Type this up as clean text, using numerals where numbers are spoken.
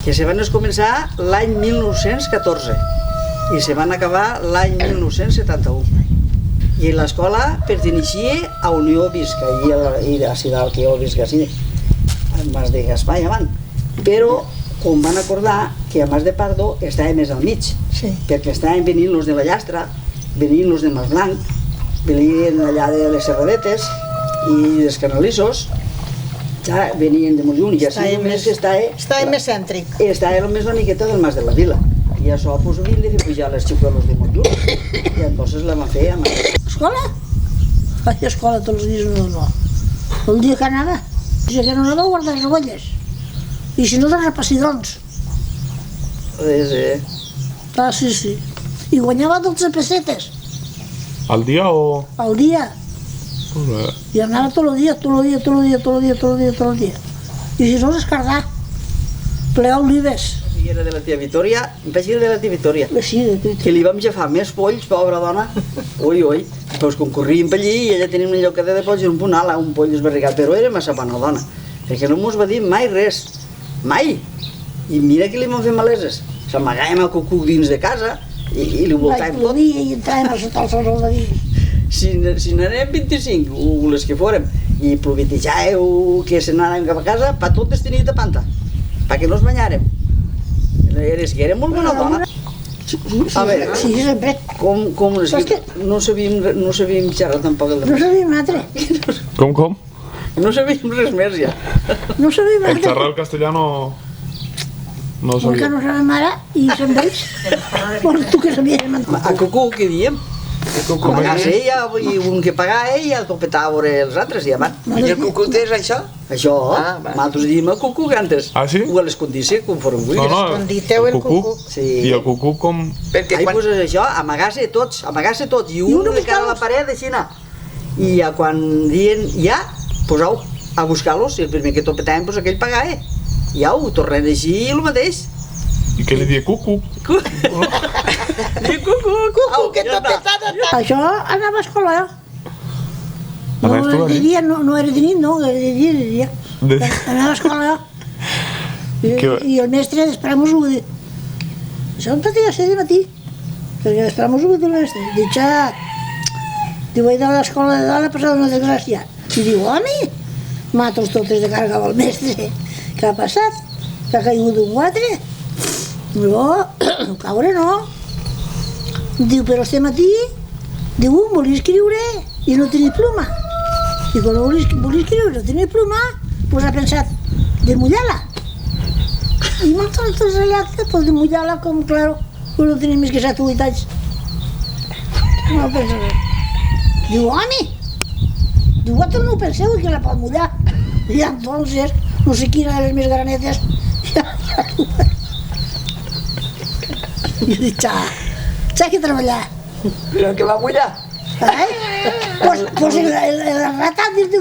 que se van començar l'any 1914 i se van acabar l'any 1971. I l'escola perteneixia a Unió Visca i a Cidal, que jo visc així, a Mas de Gaspar i avant. Però, com van acordar que a Mas de Pardo estava més al mig, perquè estaven venint los de la Llastra, venint los de Mas Blanc, venien allà de les Serradetes i dels Canalissos, ja venien de molt lluny, i així només estava més cèntric. Estava només una miqueta del Mas de la Vila, i això pues, havien de fer pujar les xicuelos de molt lluny, i entonces la van fer a Mas. Escola? Faig escola tots els dies, no. El dia que anava, si que no anava a guardar les ovelles, i si no, de repassidons. Ah, sí. I guanyava 12 pessetes. Al dia o...? Al dia. I anava tot el dia. I si no, escardar. Plegar olives. I era de la tia Vitòria, em vaig dir de la tia Vitòria, Sí, que li vam agafar més polls, pobra dona, oi, pues concorríem per allí i ella tenia una llocada de polls i un punal, un poll esbarrigat, però era massa bona dona, perquè no mos va dir mai res, mai. I mira que li vam fer maleses, s'amagàvem el cucuc dins de casa i li voltàvem tot. I entràvem a sota els soldadins. Si n'anàvem 25, o les que fórem, i plovitejàveu que se n'anàvem cap a casa, pa tot destinit a panta, perquè no es banyàrem. Era molt bona dona. A veure, sempre. Com no sabíem xerrar tampoc el demà. No sabíem altre. Com? No sabíem res més ja. No sabíem El altre. xerrar el castellano... No ho Perquè sabia. no sabem ara i se'n veus. Bueno, tu que sabies mentir. A cucú, què diem? Pagàs ella i un que pagava ell el topetava a veure els altres i avant. I el cucut és això? Això, nosaltres diem el cucú antes. Ah, sí? O a l'escondisse, conforme vulguis. Esconditeu el cucuc. I el cucuc com... Ai, pues és això, amagar-se tots, i un de cara a la paret, així anar. I quan diuen ja, posau a buscar-los, i el primer que topetaven, pues aquell pagava. I au, tornem així el mateix. I què li diu cucuc? Cucu, que topetada! Això anava a escola, Anaves tu, de dia, no era de nit, no, era de dia. Anava a escola, i el mestre després-ho va dir. Això em patia ser de matí, perquè després-ho va dir el mestre. Dic, diu, he d'anar a l'escola de dalt a passar una desgràcia. I diu, home, matos totes de carga amb el mestre. Què ha passat? Que ha caigut un 4? No, caure no. Diu, però este matí, diu, volia escriure i no tenia pluma. I quan volia escriure i no tenia pluma, doncs ha pensat de mullar-la. I moltes allà, pues de mullar-la, com, claro, no tenia més que 7 o 8 anys. No pensa res. Diu, home, diu, vosaltres no ho penseu que la pot mullar. I entonces, no sé quina de les més granetes, ja t'ho vaig. I he dit, s'ha que treballar. Però que va mullar. Pues la rata diu que